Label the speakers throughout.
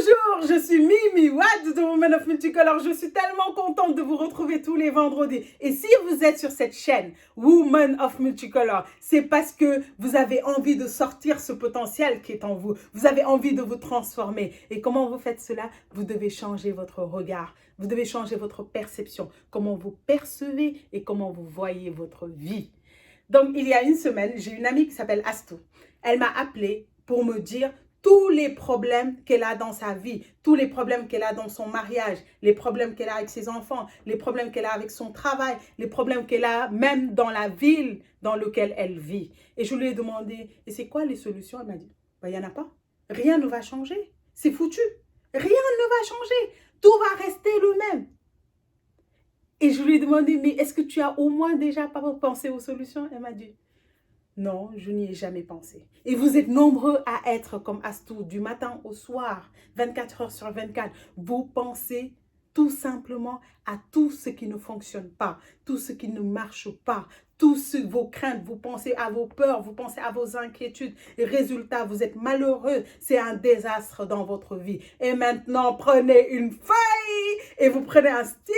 Speaker 1: Bonjour, je suis Mimi Watt de Women of Multicolor. Je suis tellement contente de vous retrouver tous les vendredis. Et si vous êtes sur cette chaîne Women of Multicolor, c'est parce que vous avez envie de sortir ce potentiel qui est en vous. Vous avez envie de vous transformer. Et comment vous faites cela? Vous devez changer votre regard. Vous devez changer votre perception. Comment vous percevez et comment vous voyez votre vie. Donc, il y a une semaine, j'ai une amie qui s'appelle Astou. Elle m'a appelée pour me dire tous les problèmes qu'elle a dans sa vie, tous les problèmes qu'elle a dans son mariage, les problèmes qu'elle a avec ses enfants, les problèmes qu'elle a avec son travail, les problèmes qu'elle a même dans la ville dans laquelle elle vit. Et je lui ai demandé, et c'est quoi les solutions? Elle m'a dit, il n'y en a pas. Rien ne va changer. C'est foutu. Rien ne va changer. Tout va rester le même. Et je lui ai demandé, mais est-ce que tu as au moins déjà pensé aux solutions? Elle m'a dit, non, je n'y ai jamais pensé. Et vous êtes nombreux à être comme Astou, du matin au soir, 24 heures sur 24. Vous pensez tout simplement à tout ce qui ne fonctionne pas, tout ce qui ne marche pas, vos craintes, vous pensez à vos peurs, vous pensez à vos inquiétudes. Et résultat, vous êtes malheureux. C'est un désastre dans votre vie. Et maintenant, prenez une feuille et vous prenez un stylo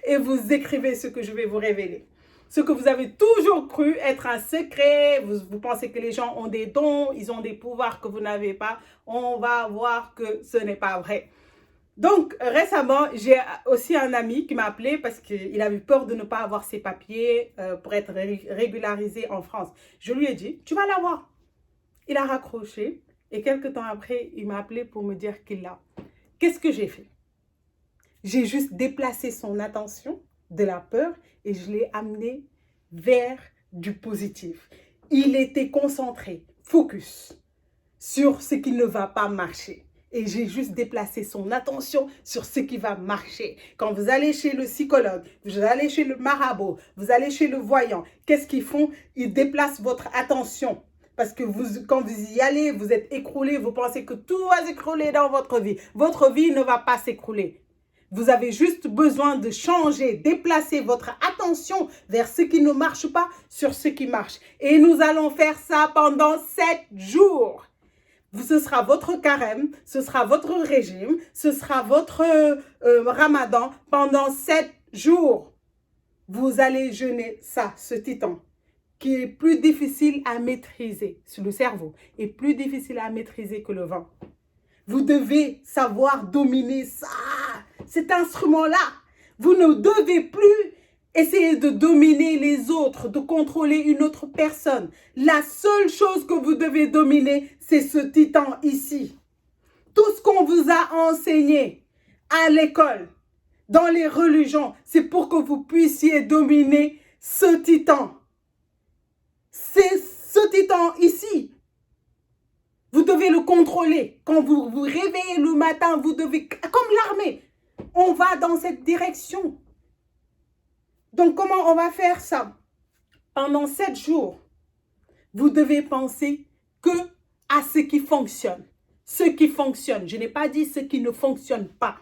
Speaker 1: et vous écrivez ce que je vais vous révéler. Ce que vous avez toujours cru être un secret, vous pensez que les gens ont des dons, ils ont des pouvoirs que vous n'avez pas, on va voir que ce n'est pas vrai. Donc, récemment, j'ai aussi un ami qui m'a appelé parce qu'il avait peur de ne pas avoir ses papiers pour être régularisé en France. Je lui ai dit, tu vas l'avoir. Il a raccroché et quelques temps après, il m'a appelé pour me dire qu'il l'a. Qu'est-ce que j'ai fait? J'ai juste déplacé son attention de la peur et je l'ai amené vers du positif. Il était concentré, focus sur ce qui ne va pas marcher. Et j'ai juste déplacé son attention sur ce qui va marcher. Quand vous allez chez le psychologue, vous allez chez le marabout, vous allez chez le voyant, qu'est-ce qu'ils font? Ils déplacent votre attention. Parce que quand vous y allez, vous êtes écroulé, vous pensez que tout va s'écrouler dans votre vie. Votre vie ne va pas s'écrouler. Vous avez juste besoin de changer, déplacer votre attention vers ce qui ne marche pas sur ce qui marche. Et nous allons faire ça pendant 7 jours. Ce sera votre carême, ce sera votre régime, ce sera votre ramadan pendant 7 jours. Vous allez jeûner ça, ce titan, qui est plus difficile à maîtriser. Le cerveau est plus difficile à maîtriser que le vent. Vous devez savoir dominer ça, cet instrument-là. Vous ne devez plus essayer de dominer les autres, de contrôler une autre personne. La seule chose que vous devez dominer, c'est ce titan ici. Tout ce qu'on vous a enseigné à l'école, dans les religions, c'est pour que vous puissiez dominer ce titan. C'est ce titan ici. Vous devez le contrôler. Quand vous vous réveillez le matin, vous devez, comme l'armée, on va dans cette direction. Donc, comment on va faire ça? Pendant 7 jours, vous devez penser que à ce qui fonctionne. Ce qui fonctionne. Je n'ai pas dit ce qui ne fonctionne pas.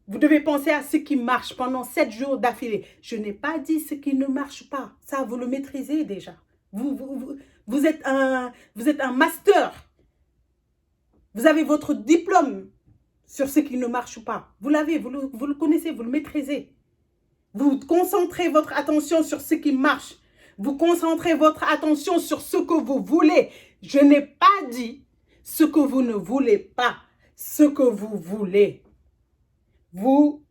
Speaker 1: Vous devez penser à ce qui marche pendant 7 jours d'affilée. Je n'ai pas dit ce qui ne marche pas. Ça, vous le maîtrisez déjà. Vous êtes un master. Vous avez votre diplôme sur ce qui ne marche pas. Vous l'avez, vous le connaissez, vous le maîtrisez. Vous concentrez votre attention sur ce qui marche. Vous concentrez votre attention sur ce que vous voulez. Je n'ai pas dit ce que vous ne voulez pas, ce que vous voulez. Vous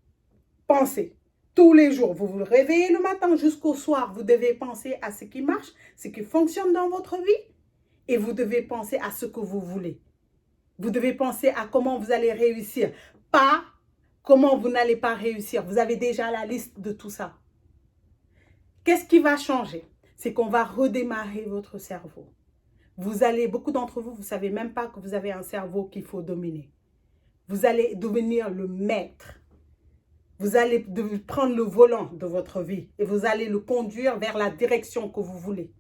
Speaker 1: pensez. Tous les jours, vous vous réveillez le matin jusqu'au soir, vous devez penser à ce qui marche, ce qui fonctionne dans votre vie et vous devez penser à ce que vous voulez. Vous devez penser à comment vous allez réussir, pas comment vous n'allez pas réussir. Vous avez déjà la liste de tout ça. Qu'est-ce qui va changer? C'est qu'on va redémarrer votre cerveau. Beaucoup d'entre vous, vous ne savez même pas que vous avez un cerveau qu'il faut dominer. Vous allez devenir le maître. Vous allez prendre le volant de votre vie et vous allez le conduire vers la direction que vous voulez.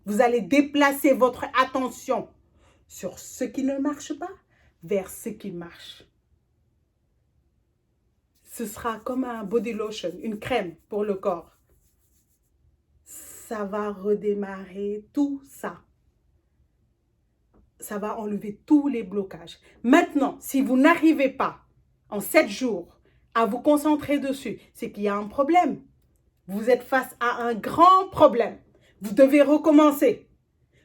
Speaker 1: Vous allez déplacer votre attention sur ce qui ne marche pas vers ce qui marche. Ce sera comme un body lotion, une crème pour le corps. Ça va redémarrer tout ça. ça va enlever tous les blocages. Maintenant, si vous n'arrivez pas en 7 jours à vous concentrer dessus, c'est qu'il y a un problème. Vous êtes face à un grand problème. Vous devez recommencer.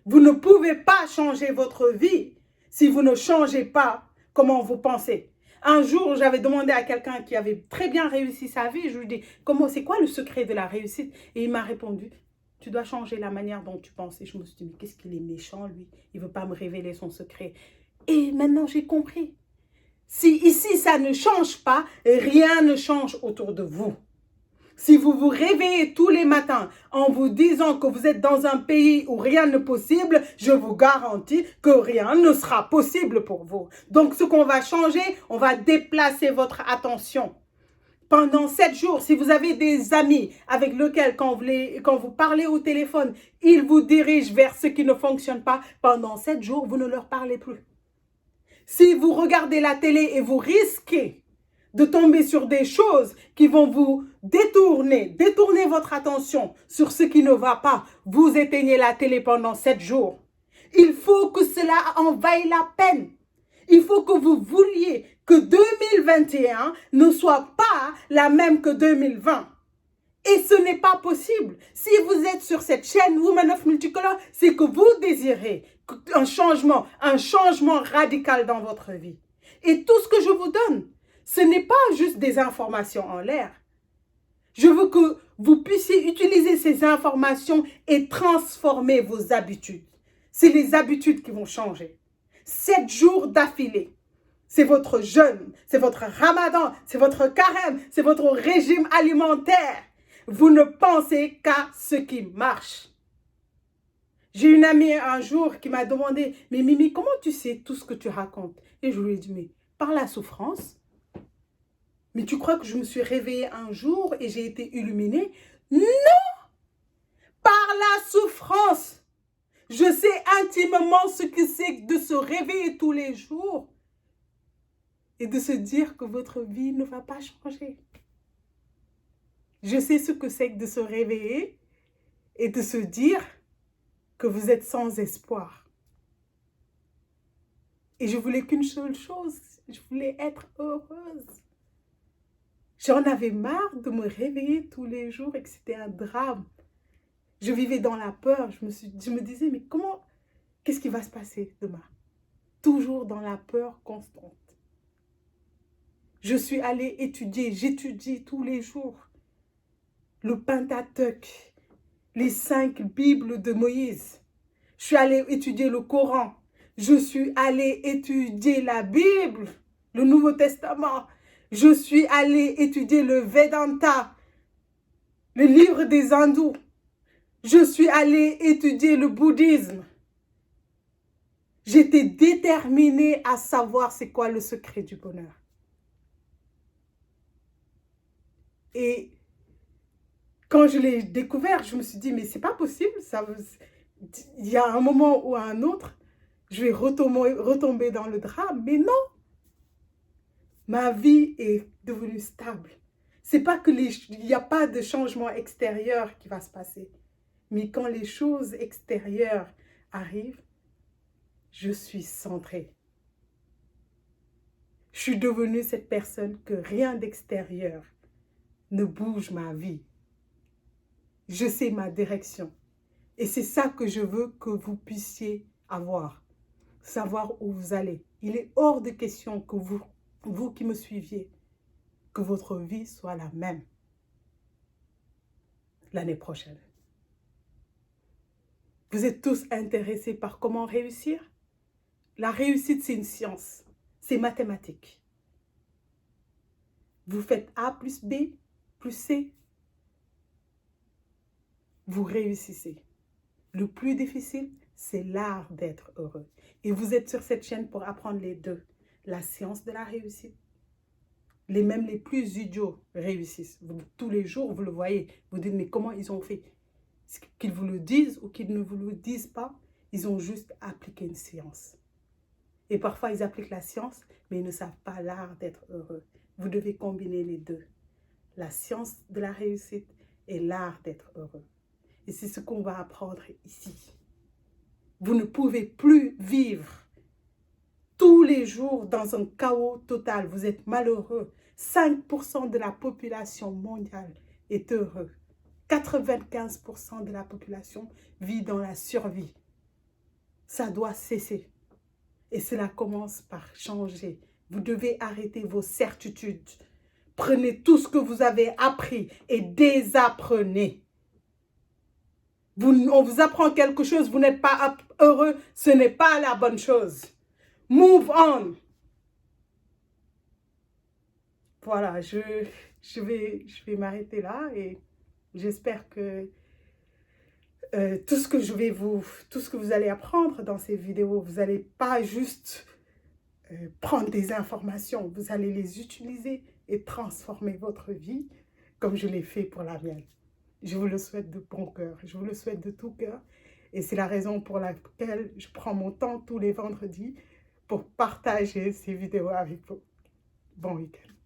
Speaker 1: Vous ne pouvez pas changer votre vie si vous ne changez pas comment vous pensez. Un jour, j'avais demandé à quelqu'un qui avait très bien réussi sa vie, je lui ai dit, c'est quoi le secret de la réussite? Et il m'a répondu, tu dois changer la manière dont tu penses. Et je me suis dit, mais qu'est-ce qu'il est méchant, lui? Il ne veut pas me révéler son secret. Et maintenant, j'ai compris. Si ici, ça ne change pas, rien ne change autour de vous. Si vous vous réveillez tous les matins en vous disant que vous êtes dans un pays où rien n'est possible, je vous garantis que rien ne sera possible pour vous. Donc, ce qu'on va changer, on va déplacer votre attention. Pendant 7 jours, si vous avez des amis avec lesquels, quand vous parlez au téléphone, ils vous dirigent vers ce qui ne fonctionne pas, pendant 7 jours, vous ne leur parlez plus. Si vous regardez la télé et vous risquez de tomber sur des choses qui vont vous détourner votre attention sur ce qui ne va pas, vous éteignez la télé pendant 7 jours. Il faut que cela en vaille la peine. Il faut que vous vouliez que 2021 ne soit pas la même que 2020. Et ce n'est pas possible. Si vous êtes sur cette chaîne Women of Multicolor, c'est que vous désirez un changement radical dans votre vie. Et tout ce que je vous donne, ce n'est pas juste des informations en l'air. Je veux que vous puissiez utiliser ces informations et transformer vos habitudes. C'est les habitudes qui vont changer. 7 jours d'affilée. C'est votre jeûne, c'est votre ramadan, c'est votre carême, c'est votre régime alimentaire. Vous ne pensez qu'à ce qui marche. J'ai une amie un jour qui m'a demandé, mais Mimi, comment tu sais tout ce que tu racontes? Et je lui ai dit, mais par la souffrance. Mais tu crois que je me suis réveillée un jour et j'ai été illuminée? Non! Par la souffrance. Je sais intimement ce que c'est de se réveiller tous les jours et de se dire que votre vie ne va pas changer. Je sais ce que c'est que de se réveiller et de se dire que vous êtes sans espoir. Et je voulais qu'une seule chose, je voulais être heureuse. J'en avais marre de me réveiller tous les jours et que c'était un drame. Je vivais dans la peur, je me disais, mais qu'est-ce qui va se passer demain? Toujours dans la peur constante. Je suis allée étudier, j'étudie tous les jours le Pentateuque, les 5 Bibles de Moïse. Je suis allée étudier le Coran. Je suis allée étudier la Bible, le Nouveau Testament. Je suis allée étudier le Vedanta, le livre des hindous. Je suis allée étudier le bouddhisme. J'étais déterminée à savoir c'est quoi le secret du bonheur. Et quand je l'ai découvert, je me suis dit, mais c'est pas possible. Il y a un moment ou un autre, je vais retomber dans le drame. Mais non, ma vie est devenue stable. C'est pas que il n'y a pas de changement extérieur qui va se passer. Mais quand les choses extérieures arrivent, je suis centrée. Je suis devenue cette personne que rien d'extérieur ne bouge ma vie. Je sais ma direction. Et c'est ça que je veux que vous puissiez avoir. Savoir où vous allez. Il est hors de question que vous qui me suiviez, que votre vie soit la même l'année prochaine. Vous êtes tous intéressés par comment réussir? La réussite, c'est une science. C'est mathématique. Vous faites A plus B plus C. Vous réussissez. Le plus difficile, c'est l'art d'être heureux. Et vous êtes sur cette chaîne pour apprendre les deux. La science de la réussite. Même les plus idiots réussissent. Tous les jours, vous le voyez. Vous dites, mais comment ils ont fait? Qu'ils vous le disent ou qu'ils ne vous le disent pas, ils ont juste appliqué une science. Et parfois, ils appliquent la science, mais ils ne savent pas l'art d'être heureux. Vous devez combiner les deux. La science de la réussite et l'art d'être heureux. Et c'est ce qu'on va apprendre ici. Vous ne pouvez plus vivre tous les jours dans un chaos total. Vous êtes malheureux. 5% de la population mondiale est heureux. 95% de la population vit dans la survie. Ça doit cesser. Et cela commence par changer. Vous devez arrêter vos certitudes. Prenez tout ce que vous avez appris et désapprenez. On vous apprend quelque chose, vous n'êtes pas heureux, ce n'est pas la bonne chose. Move on. Voilà, je vais m'arrêter là et j'espère que tout ce que vous allez apprendre dans ces vidéos, vous n'allez pas juste prendre des informations, vous allez les utiliser et transformer votre vie comme je l'ai fait pour la mienne. Je vous le souhaite de bon cœur, je vous le souhaite de tout cœur. Et c'est la raison pour laquelle je prends mon temps tous les vendredis pour partager ces vidéos avec vous. Bon week-end.